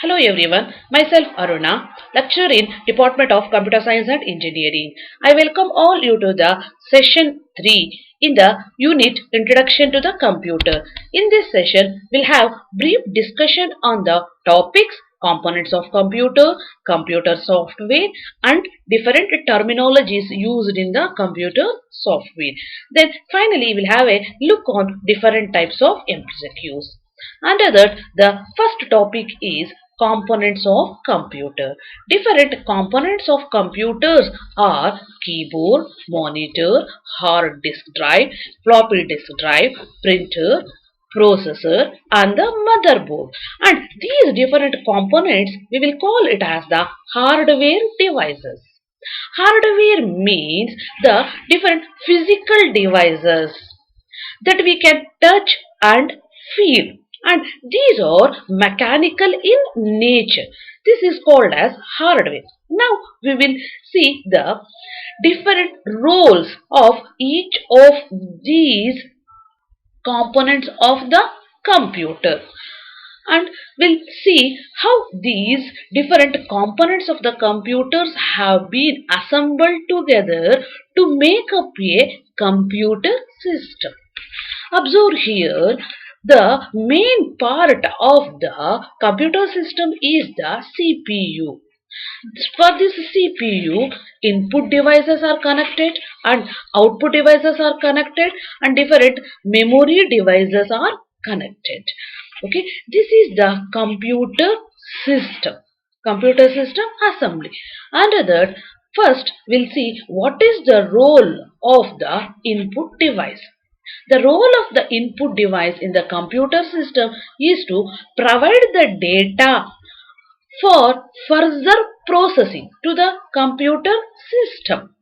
Hello everyone, myself Aruna, lecturer in Department of Computer Science and Engineering. I welcome all you to the session 3 in the unit Introduction to the Computer. In this session, we'll have brief discussion on the topics, components of computer, computer software and different terminologies used in the computer software. Then finally, we'll have a look on different types of MCQs. Under that, the first topic is components of computer. Different components of computers are keyboard, monitor, hard disk drive, floppy disk drive, printer, processor and the motherboard. And these different components we will call it as the hardware devices. Hardware means the different physical devices that we can touch and feel, and these are mechanical in nature. This is called as hardware. Now we will see the different roles of each of these components of the computer, and we'll see how these different components of the computers have been assembled together to make up a computer system. Observe here, the main part of the computer system is the CPU. For this CPU, input devices are connected and output devices are connected and different memory devices are connected. Okay, this is the computer system. Computer system assembly. Under that, first we'll see what is the role of the input device. The role of the input device in the computer system is to provide the data for further processing to the computer system.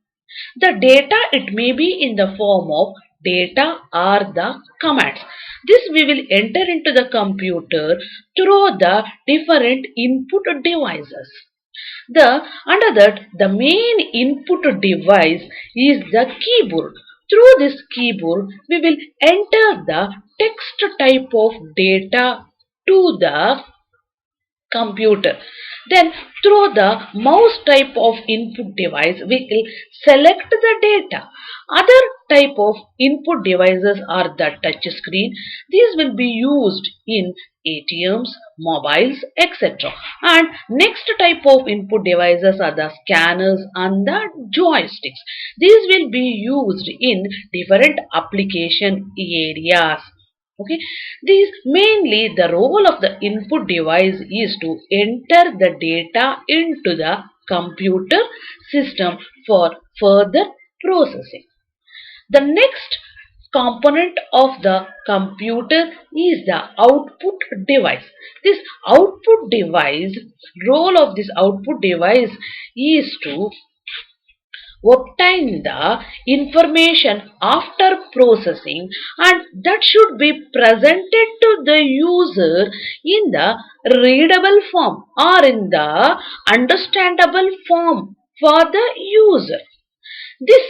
The data, it may be in the form of data or the commands. This we will enter into the computer through the different input devices. Under that, the main input device is the keyboard. Through this keyboard, we will enter the text type of data to the computer. Then through the mouse type of input device, we will select the data. Other type of input devices are the touch screen. These will be used in ATMs, mobiles, etc. And next type of input devices are the scanners and the joysticks. These will be used in different application areas. Okay, these mainly the role of the input device is to enter the data into the computer system for further processing. The next component of the computer is the output device. This output device, role of this output device is to obtain the information after processing, and that should be presented to the user in the readable form or in the understandable form for the user. This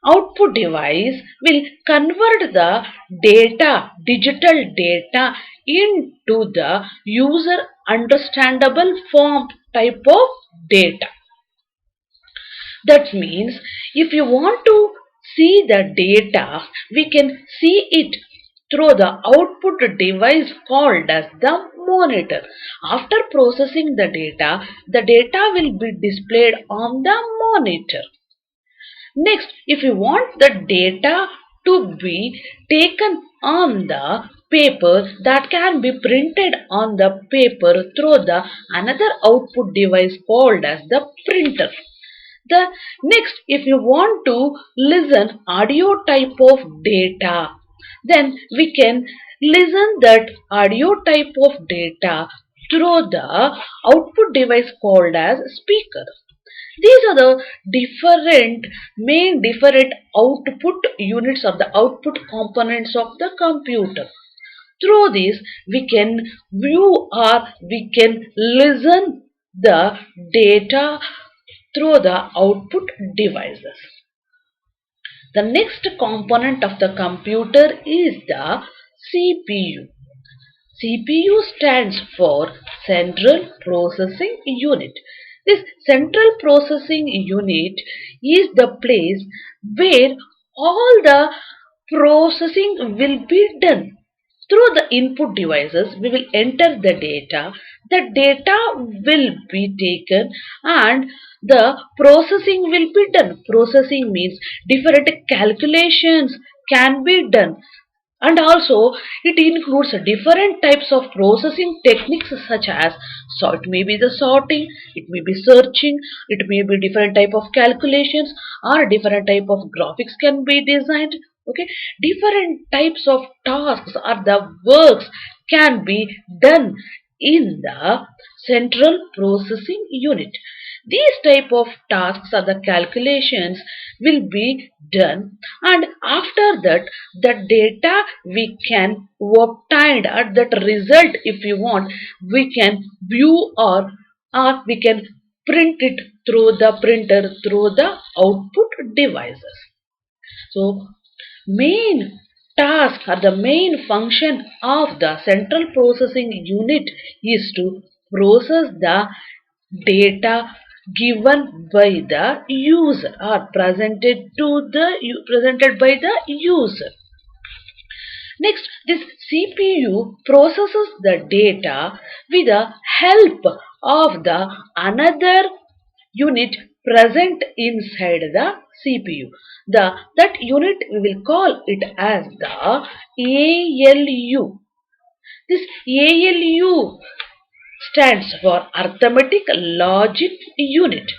output device will convert the data, digital data, into the user understandable form type of data. That means if you want to see the data, we can see it through the output device called as the monitor. After processing the data will be displayed on the monitor. Next, if you want the data to be taken on the paper, that can be printed on the paper through the another output device called as the printer. The next, if you want to listen audio type of data, then we can listen that audio type of data through the output device called as speaker. These are the different output units of the output components of the computer. Through this, we can view or we can listen the data through the output devices. The next component of the computer is the CPU. CPU stands for central processing unit. This central processing unit is the place where all the processing will be done. Through the input devices, we will enter the data. The data will be taken and the processing will be done. Processing means different calculations can be done, and also it includes different types of processing techniques such as, so it may be the sorting, it may be searching, it may be different type of calculations, or different type of graphics can be designed. Okay, different types of tasks or the works can be done in the central processing unit. These type of tasks or the calculations will be done, and after that the data we can obtain at that result, if you want, we can view or we can print it through the printer through the output devices. So main task or the main function of the central processing unit is to process the data given by the user or presented by the user. Next, this CPU processes the data with the help of the another unit present inside the CPU. That unit we will call it as the ALU. This ALU stands for Arithmetic Logic Unit.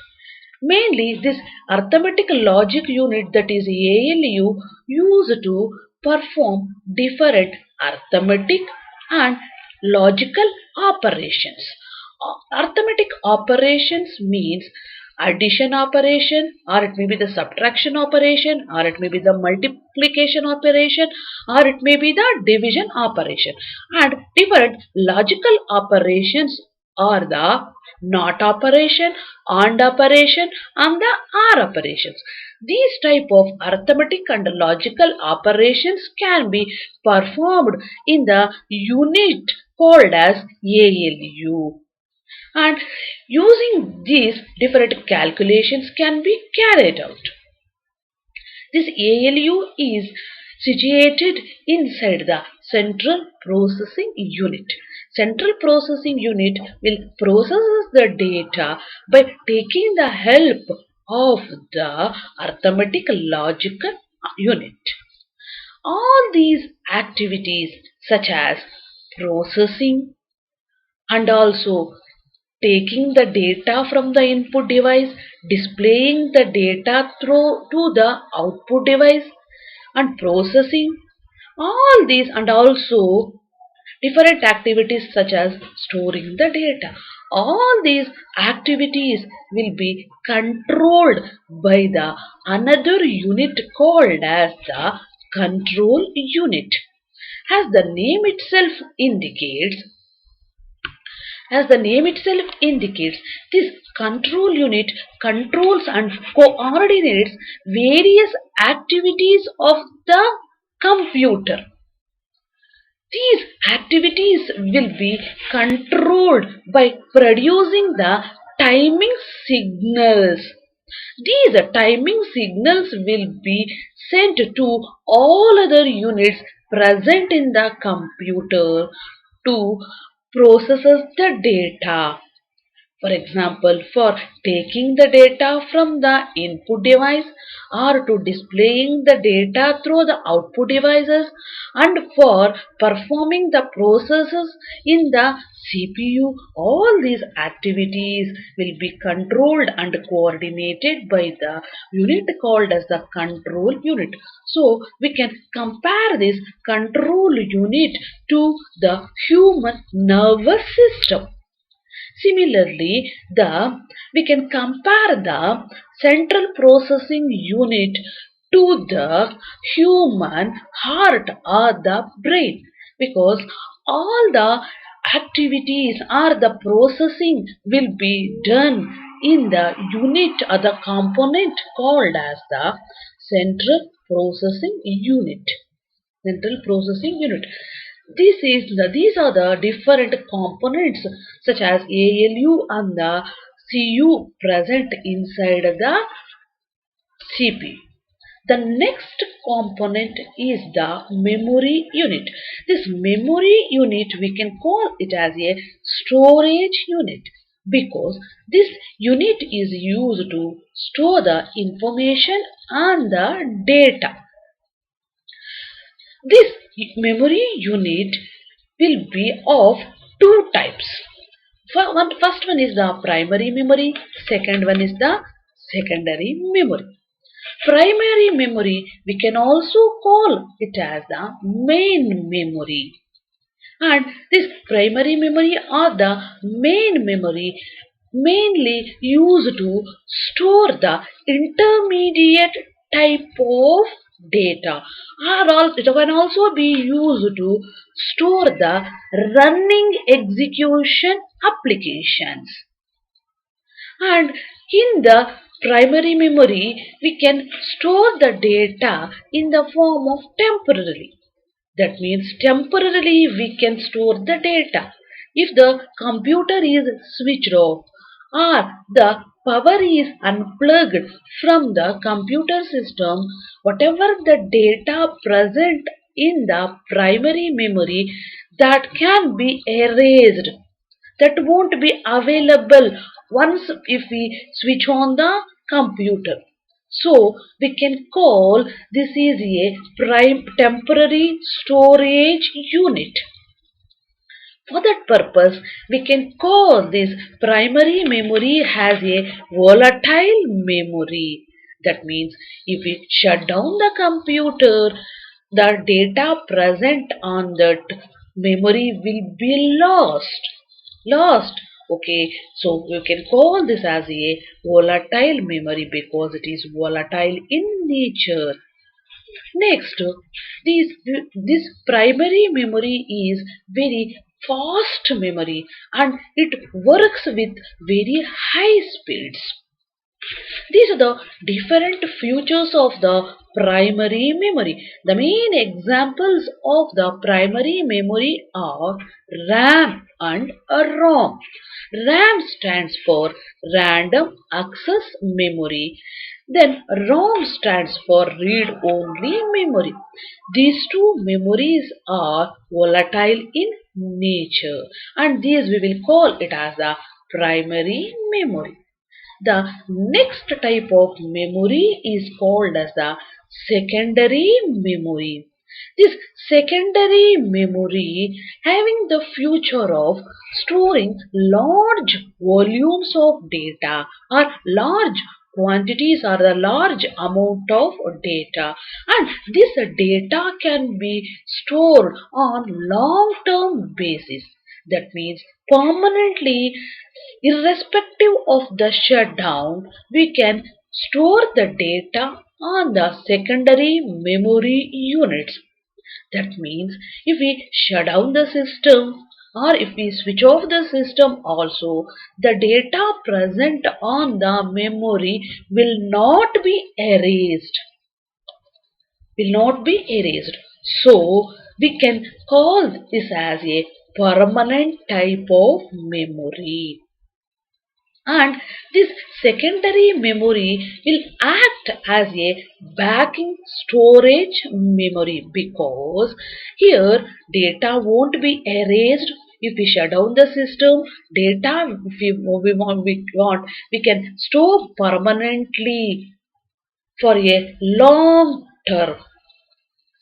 Mainly, this arithmetic logic unit, that is ALU, used to perform different arithmetic and logical operations. Arithmetic operations means addition operation, or it may be the subtraction operation, or it may be the multiplication operation, or it may be the division operation. And different logical operations are the NOT operation, AND operation, and the OR operations. These type of arithmetic and logical operations can be performed in the unit called as ALU. And using these, different calculations can be carried out. This ALU is situated inside the central processing unit. Central processing unit will process the data by taking the help of the arithmetic logical unit. All these activities such as processing and also taking the data from the input device, displaying the data through to the output device, and processing all these, and also different activities such as storing the data. All these activities will be controlled by the another unit called as the control unit. As the name itself indicates, this control unit controls and coordinates various activities of the computer. These activities will be controlled by producing the timing signals. These timing signals will be sent to all other units present in the computer to process the data. For example, for taking the data from the input device, or to displaying the data through the output devices, and for performing the processes in the CPU, all these activities will be controlled and coordinated by the unit called as the control unit. So, we can compare this control unit to the human nervous system. Similarly, we can compare the central processing unit to the human heart or the brain, because all the activities or the processing will be done in the unit or the component called as the central processing unit. Central processing unit. These are the different components such as ALU and the CU present inside the CPU. The next component is the memory unit. This memory unit we can call it as a storage unit because this unit is used to store the information and the data. This memory unit will be of two types. First one is the primary memory, second one is the secondary memory. Primary memory we can also call it as the main memory. And this primary memory or the main memory mainly used to store the intermediate type of data, or it can also be used to store the running execution applications. And in the primary memory, we can store the data in the form of temporarily. That means temporarily we can store the data. If the computer is switched off or the power is unplugged from the computer system, whatever the data present in the primary memory that can be erased, that won't be available once if we switch on the computer. So we can call this is a temporary storage unit. For that purpose, we can call this primary memory as a volatile memory. That means if we shut down the computer, the data present on that memory will be lost. Okay, so we can call this as a volatile memory because it is volatile in nature. Next, this primary memory is very fast memory and it works with very high speeds. These are the different features of the primary memory. The main examples of the primary memory are RAM and ROM. RAM stands for Random Access Memory. Then ROM stands for Read Only Memory. These two memories are volatile in nature and these we will call it as the primary memory. The next type of memory is called as the secondary memory. This secondary memory having the feature of storing large volumes of data or large quantities or a large amount of data, and this data can be stored on long term basis. That means permanently, irrespective of the shutdown, we can store the data on the secondary memory units. That means if we shut down the system or if we switch off the system also, the data present on the memory will not be erased. So we can call this as a permanent type of memory. And this secondary memory will act as a backing storage memory because here data won't be erased. If we shut down the system, data if we can store permanently for a long term.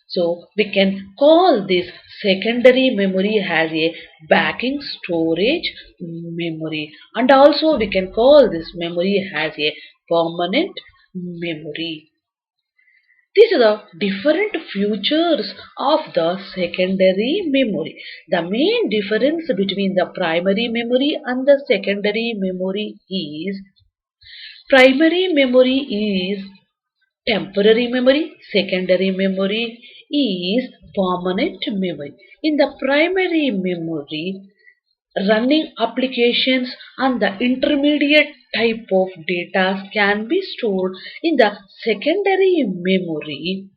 So we can call this secondary memory as a backing storage memory, and also we can call this memory as a permanent memory. These are the different features of the secondary memory. The main difference between the primary memory and the secondary memory is primary memory is temporary memory, secondary memory is permanent memory. In the primary memory, running applications and the intermediate type of data can be stored. In the secondary memory,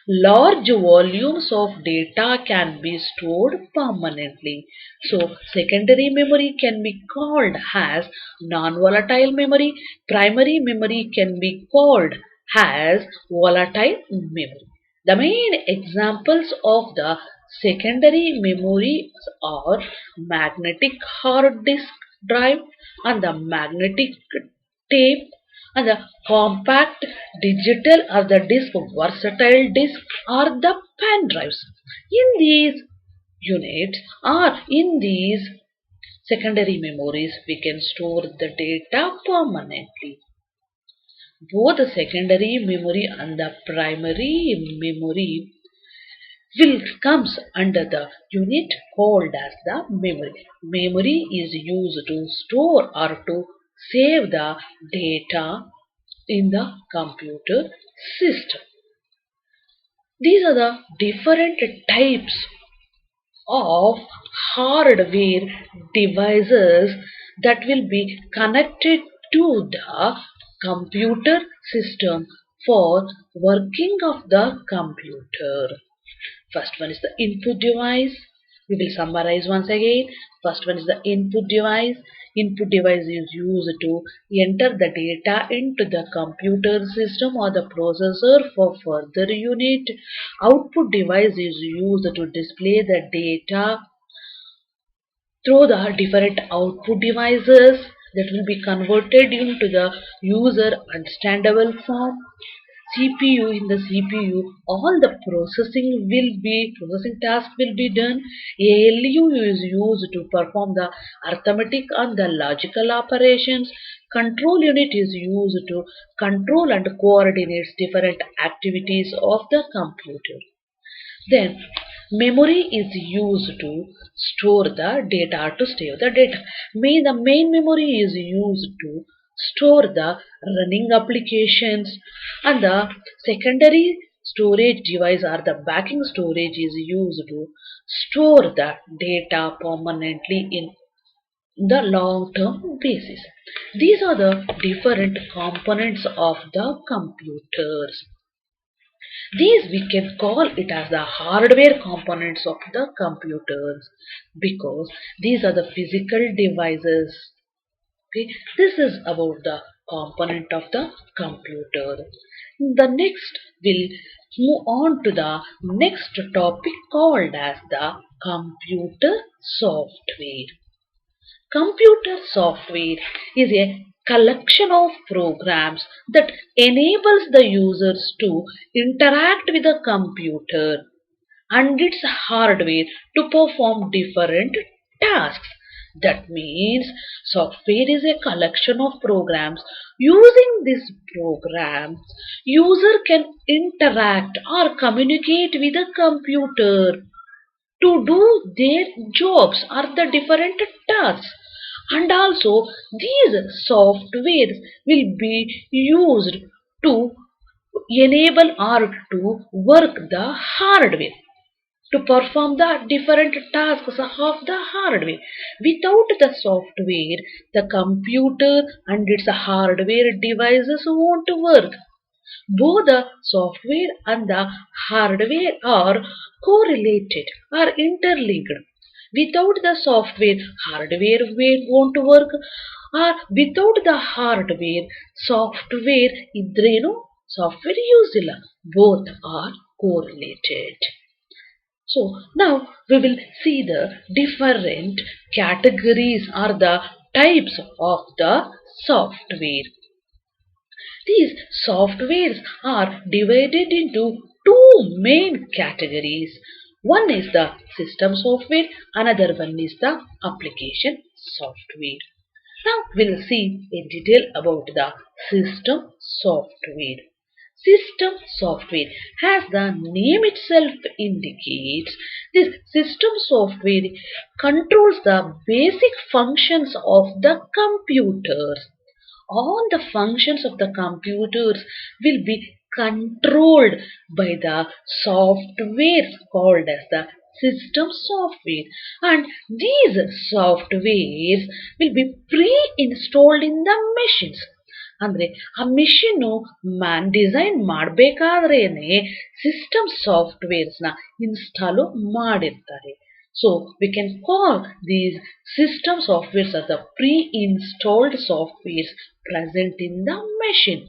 large volumes of data can be stored permanently. So, secondary memory can be called as non-volatile memory. Primary memory can be called as volatile memory. The main examples of the secondary memory are magnetic hard disk drive and the magnetic tape and the compact digital or the disk versatile disk or the pen drives. In these units or in these secondary memories we can store the data permanently. Both the secondary memory and the primary memory will comes under the unit called as the memory. Memory is used to store or to save the data in the computer system. These are the different types of hardware devices that will be connected to the computer system for working of the computer. First one is the input device. We will summarize once again. First one is the input device. Input device is used to enter the data into the computer system or the processor for further unit. Output device is used to display the data through the different output devices that will be converted into the user understandable form. CPU, in the CPU, all the processing task will be done. ALU is used to perform the arithmetic and the logical operations. Control unit is used to control and coordinate different activities of the computer. Then memory is used to store the data, to save the data. The main memory is used to store the running applications, and the secondary storage device or the backing storage is used to store the data permanently in the long term basis. These are the different components of the computers. These we can call it as the hardware components of the computers because these are the physical devices. Okay, this is about the component of the computer. The next will move on to the next topic called as the computer software. Computer software is a collection of programs that enables the users to interact with the computer and its hardware to perform different tasks. That means software is a collection of programs. Using these programs, user can interact or communicate with the computer to do their jobs or the different tasks. And also these softwares will be used to enable or to work the hardware to perform the different tasks of the hardware. Without the software, the computer and its hardware devices won't work. Both the software and the hardware are correlated or interlinked. Without the software, hardware won't work, or without the hardware, software ಇದ್ರೇನು software use ಇಲ್ಲ. Both are correlated. So now we will see the different categories or the types of the software. These softwares are divided into two main categories. One is the system software, another one is the application software. Now we'll see in detail about the system software. System software, as the name itself indicates, this system software controls the basic functions of the computers. All the functions of the computers will be controlled by the software called as the system software, and these softwares will be pre-installed in the machines. ಅಂದ್ರೆ ಆ machine design ಮಾಡಬೇಕಾದ್ರೇನೆ system softwares ನ install ಮಾಡಿರ್ತಾರೆ. So we can call these system softwares as the pre-installed softwares present in the machine.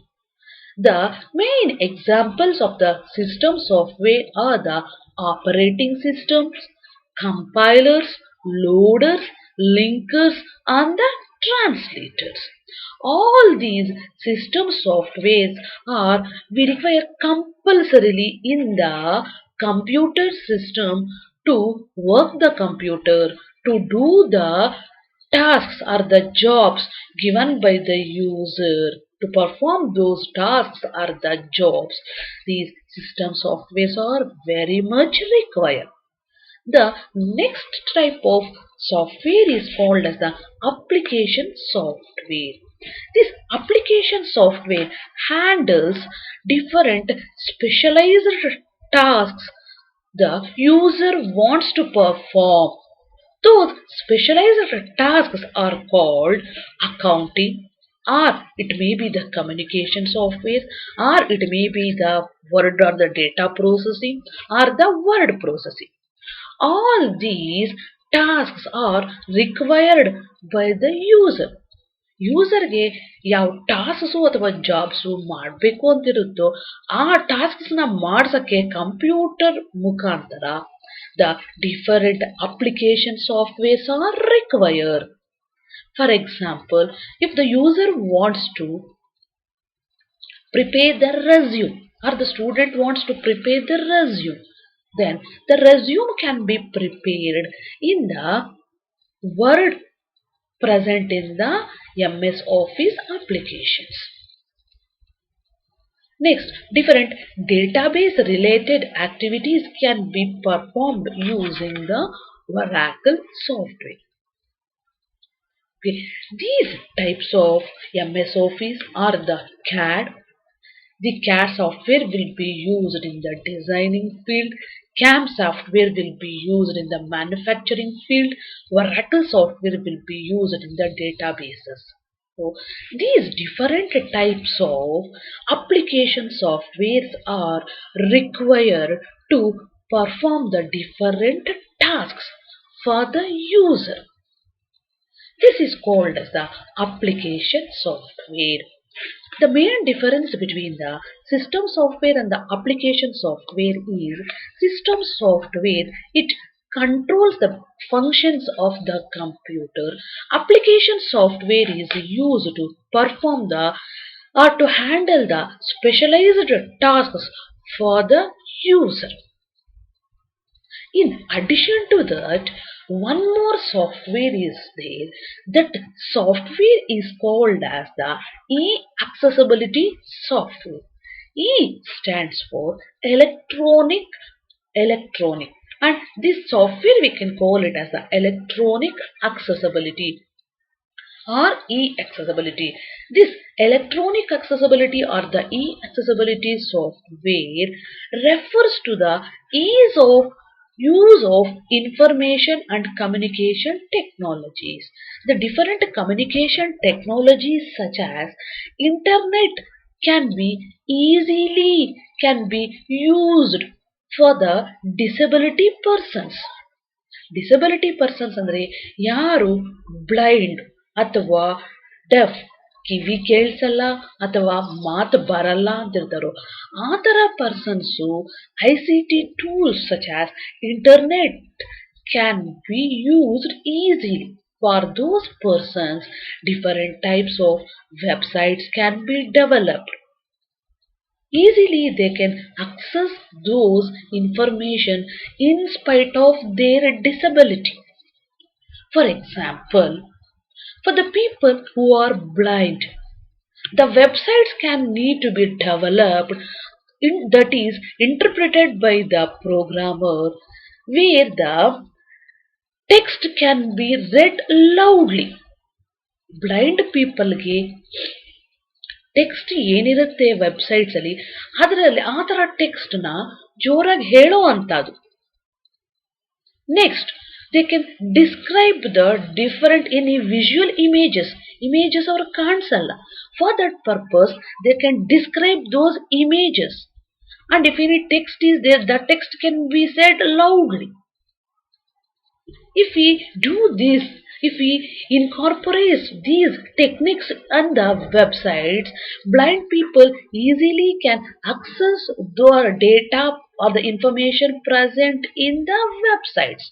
The main examples of the system software are the operating systems, compilers, loaders, linkers, and the translators. All these system softwares are we require compulsorily in the computer system to work the computer, to do the tasks or the jobs given by the user. To perform those tasks or the jobs, these system softwares are very much required. The next type of software is called as the application software. This application software handles different specialized tasks the user wants to perform. Those specialized tasks are called accounting, or it may be the communication software, or it may be the word or the data processing, or the word processing. All these tasks are required by the user. ಯೂಸರ್ಗೆ ಯಾವ tasks ಅಥವಾ jobs ಮಾಡಬೇಕು ಅಂತಿರುತ್ತೋ ಆ ಟಾಸ್ಕ್ಸ್ನ ಮಾಡ್ಸಕ್ಕೆ computer ಮುಖಾಂತರ the different application softwares are required. For example, if the user wants to prepare the resume or the student wants to prepare the resume, then the resume can be prepared in the Word present in the MS Office applications. Next, different database related activities can be performed using the Oracle software. Okay. These types of MS Office are the CAD. The CAD software will be used in the designing field. CAM software will be used in the manufacturing field. Oracle software will be used in the databases. So, these different types of application softwares are required to perform the different tasks for the user. This is called as the application software. The main difference between the system software and the application software is system software, it controls the functions of the computer. Application software is used to perform the or to handle the specialized tasks for the user. In addition to that, one more software is there. That software is called as the e-accessibility software. E stands for electronic, and this software we can call it as the electronic accessibility or e-accessibility. This electronic accessibility or the e-accessibility software refers to the ease of use of information and communication technologies. The different communication technologies such as internet can be used for the disability persons. Disability persons ಅಂದರೆ ಯಾರು blind ಅಥವಾ deaf, ಕಿವಿ ಕೇಳಿಸಲ್ಲ ಅಥವಾ ಮಾತು ಬರಲ್ಲ ಅಂತಿರ್ತಾರೋ ಆ ಥರ persons ICT tools such as internet can be used easily. For those persons, different types of websites can be developed. Easily they can access those information in spite of their disability. For example, for the people who are blind, the websites can need to be developed that is interpreted by the programmer where the text can be read loudly. Blind people ಗೆ text ಏನಿರುತ್ತೆ websites ಅಲ್ಲಿ ಅದರಲ್ಲಿ ಆ ಥರ text ನ ಜೋರಾಗಿ ಹೇಳೋ ಅಂತದ್ದು. Next, They can describe the different any visual images or ಕಾಣಿಸಲ್ಲ. For that purpose they can describe those images, and if any text is there, the text can be said loudly. If we do this, if we incorporate these techniques on the websites, blind people easily can access the data or the information present in the websites.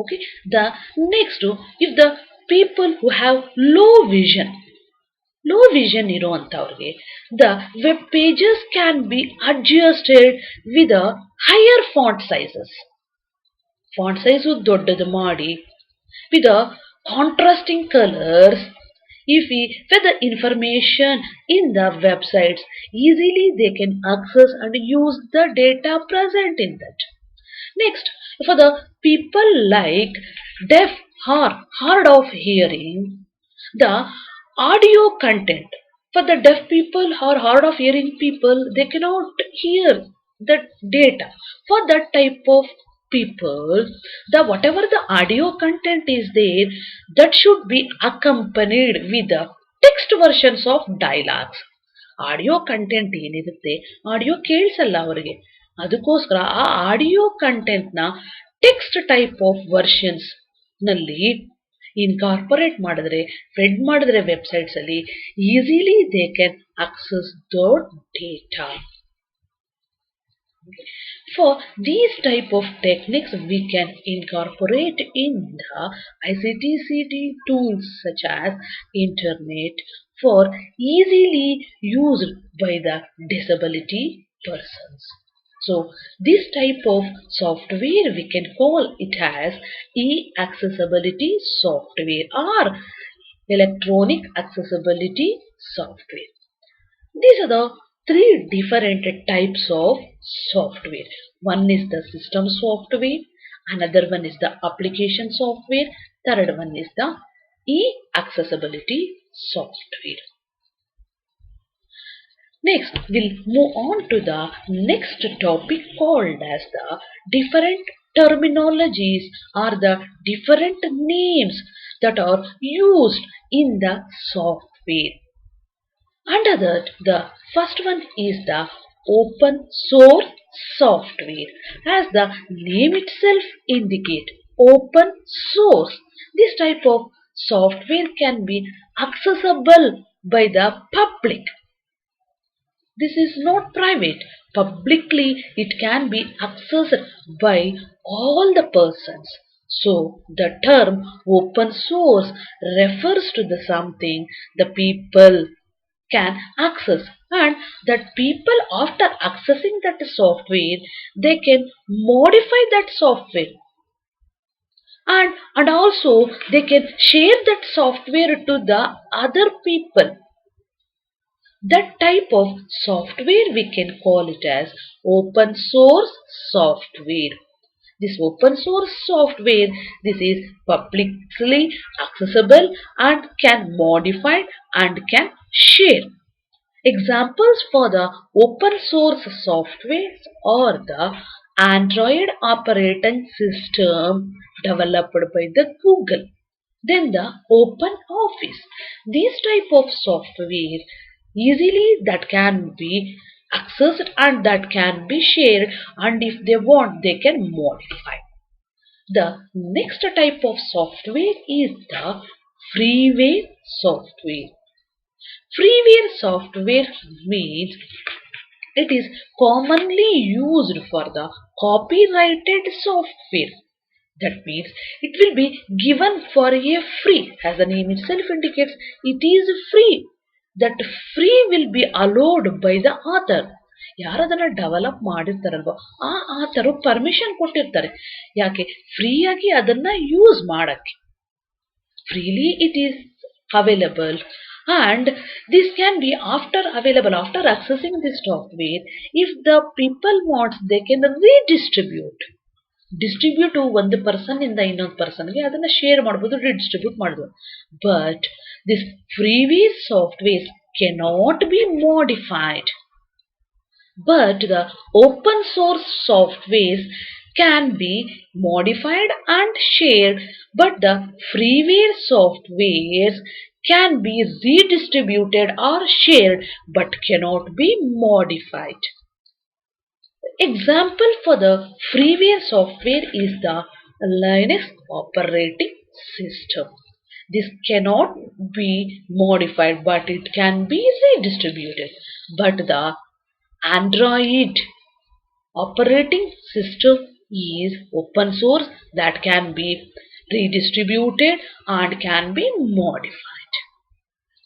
Okay, the next, if the people who have low vision ಇರುವಂತವರಿಗೆ, the web pages can be adjusted with a higher font sizes. Font size ದೊಡ್ಡದು ಮಾಡಿ with the contrasting colors. If we fit the information in the websites, easily they can access and use the data present in that. Next, for the people like deaf or hard of hearing, the audio content. For the deaf people or hard of hearing people, they cannot hear the data. For that type of people, the whatever the audio content is there, that should be accompanied with the text versions of dialogues. Audio content ಏನಿರುತ್ತೆ, audio ಕೇಳಿಸಲ್ಲ ಅವರಿಗೆ, ಅದಕ್ಕೋಸ್ಕರ ಆ audio ಕಂಟೆಂಟ್ನ text type of versions ನಲ್ಲಿ incorporate ಮಾಡಿದ್ರೆ, fed ಮಾಡಿದ್ರೆ websites ಅಲ್ಲಿ, easily they can access the data. For these type of techniques, we can incorporate in the ICT tools such as internet for easily used by the disability persons. So this type of software we can call it as e-accessibility software or electronic accessibility software. These are the three different types of software. One is the system software, another one is the application software, third one is the e-accessibility software. Next, we'll move on to the next topic called as the different terminologies or the different names that are used in the software. Under that, the first one is the open source software. As the name itself indicates, open source. This type of software can be accessible by the public. This is not private. Publicly, it can be accessed by all the persons. So, the term open source refers to the something the people can access, and that people after accessing that software, they can modify that software, and also they can share that software to the other people. That type of software we can call it as open source software. This open source software, this is publicly accessible and can modify and can share. Examples for the open source software are the Android operating system developed by the Google, then the Open Office. These type of software easily that can be accessed and that can be shared, and if they want they can modify. The next type of software is the freeware software. Freeware software means it is commonly used for the copyrighted software. That means it will be given for a free. As the name itself indicates, it is free. That free will be allowed by the author. ಯಾರು ಅದನ್ನ develop ಮಾಡಿರ್ತಾರಲ್ವ ಆ ಆಥರು permission ಕೊಟ್ಟಿರ್ತಾರೆ, ಯಾಕೆ ಫ್ರೀಯಾಗಿ ಅದನ್ನ use ಮಾಡಕ್ಕೆ. Freely it is available, and this can be after available after accessing this software. If the people want, they can redistribute. Distribute ಒಂದು person ಇಂದ ಇನ್ನೊಂದು ಪರ್ಸನ್ಗೆ ಅದನ್ನ ಶೇರ್ ಮಾಡಬಹುದು, ರಿಡಿಸ್ಟ್ರಿಬ್ಯೂಟ್ ಮಾಡಬಹುದು. But this freeware software cannot be modified. But the open source softwares can be modified and shared, but the freeware softwares can be redistributed or shared but cannot be modified. Example for the freeware software is the Linux operating system. This cannot be modified but it can be redistributed. But the Android operating system is open source that can be redistributed and can be modified.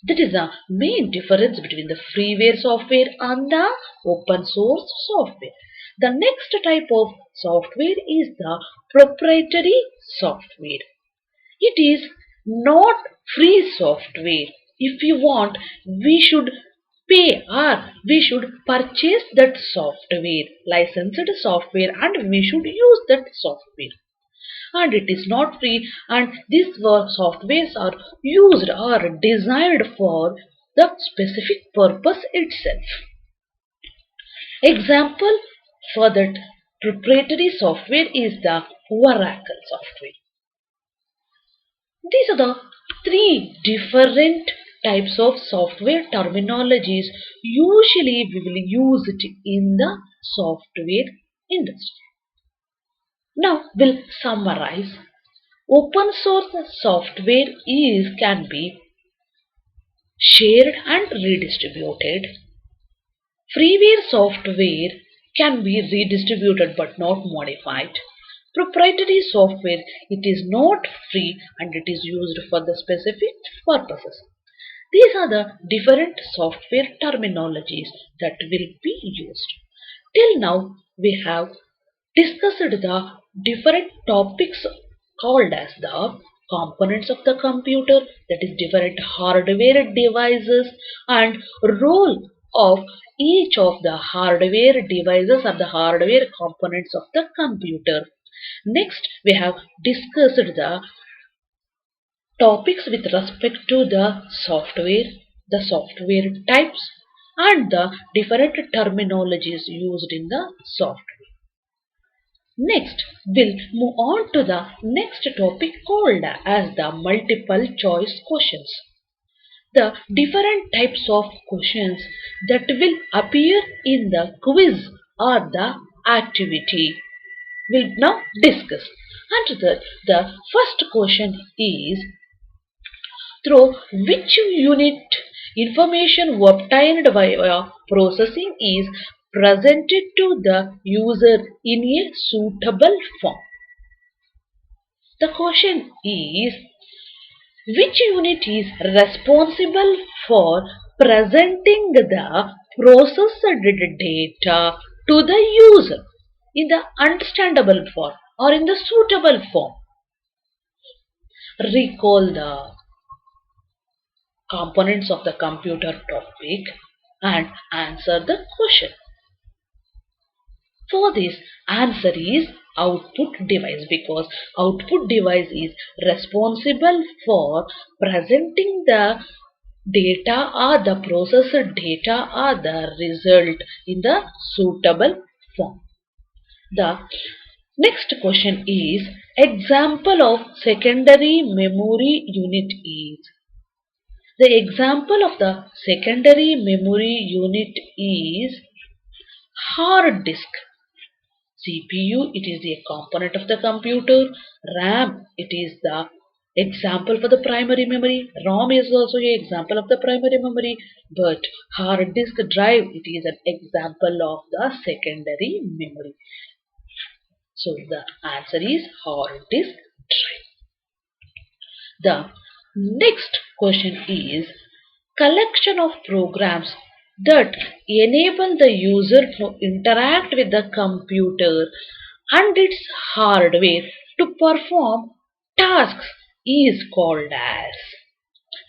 That is the main difference between the freeware software and the open source software. The next type of software is the proprietary software. It is not free software. If you want, we should pay or we should purchase that software, licensed software, and we should use that software. And it is not free, and these softwares are used or designed for the specific purpose itself. Example for that proprietary software is the Oracle software. These are the three different types of software terminologies usually we will use it in the software industry. Now we'll summarize. Open source software can be shared and redistributed. Freeware software can be redistributed but not modified. Proprietary software, it is not free and it is used for the specific purposes. These are the different software terminologies that will be used. Till now, we have discussed the different topics called as the components of the computer, that is different hardware devices and role of each of the hardware devices or the hardware components of the computer. Next, we have discussed the topics with respect to the software types, and the different terminologies used in the software. Next, we'll move on to the next topic called as the multiple choice questions. The different types of questions that will appear in the quiz or the activity we'll now discuss. And the first question is, through which unit information obtained via processing is presented to the user in a suitable form. The question is, which unit is responsible for presenting the processed data to the user in the understandable form or in the suitable form? Recall the components of the computer topic and answer the question. For this, answer is output device, because output device is responsible for presenting the data or the processed data or the result in the suitable form. The next question is, example of secondary memory unit is. The example of the secondary memory unit is hard disk. CPU, it is a component of the computer. RAM, it is the example for the primary memory. ROM is also an example of the primary memory. But hard disk drive, it is an example of the secondary memory. So the answer is hard disk drive. The next question is, collection of programs that enable the user to interact with the computer and its hardware to perform tasks is called as.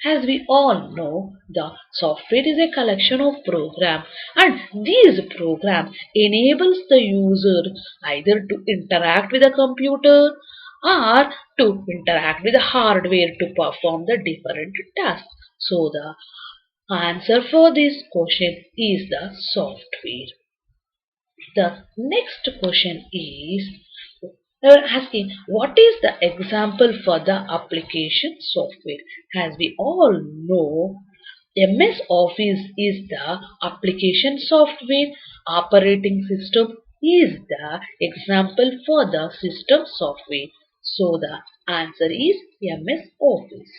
As we all know, the software is a collection of programs, and these programs enables the user either to interact with the computer or to interact with the hardware to perform the different tasks. So the answer for this question is the software. The next question is, They were asking what is the example for the application software. As we all know, MS Office is the application software. Operating system is the example for the system software. So the answer is MS Office.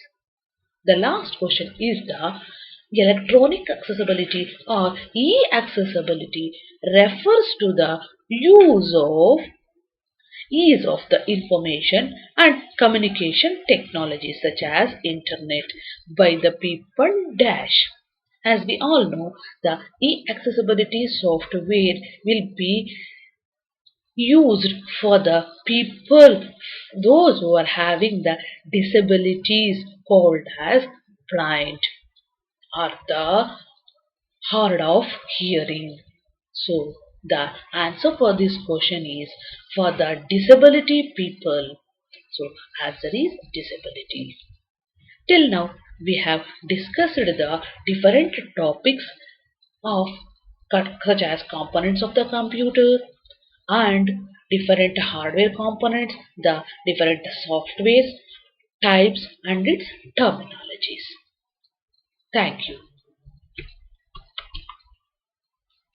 The last question is the electronic accessibility or e-accessibility refers to the use of ease of the information and communication technology such as internet by the people dash. As we all know, the e-accessibility software will be used for the people, those who are having the disabilities called as blind or the hard of hearing. So the answer for this question is for the disability people. So answer is disability. Till now we have discussed the different topics of such as components of the computer and different hardware components, the different softwares, types and its terminologies. Thank you.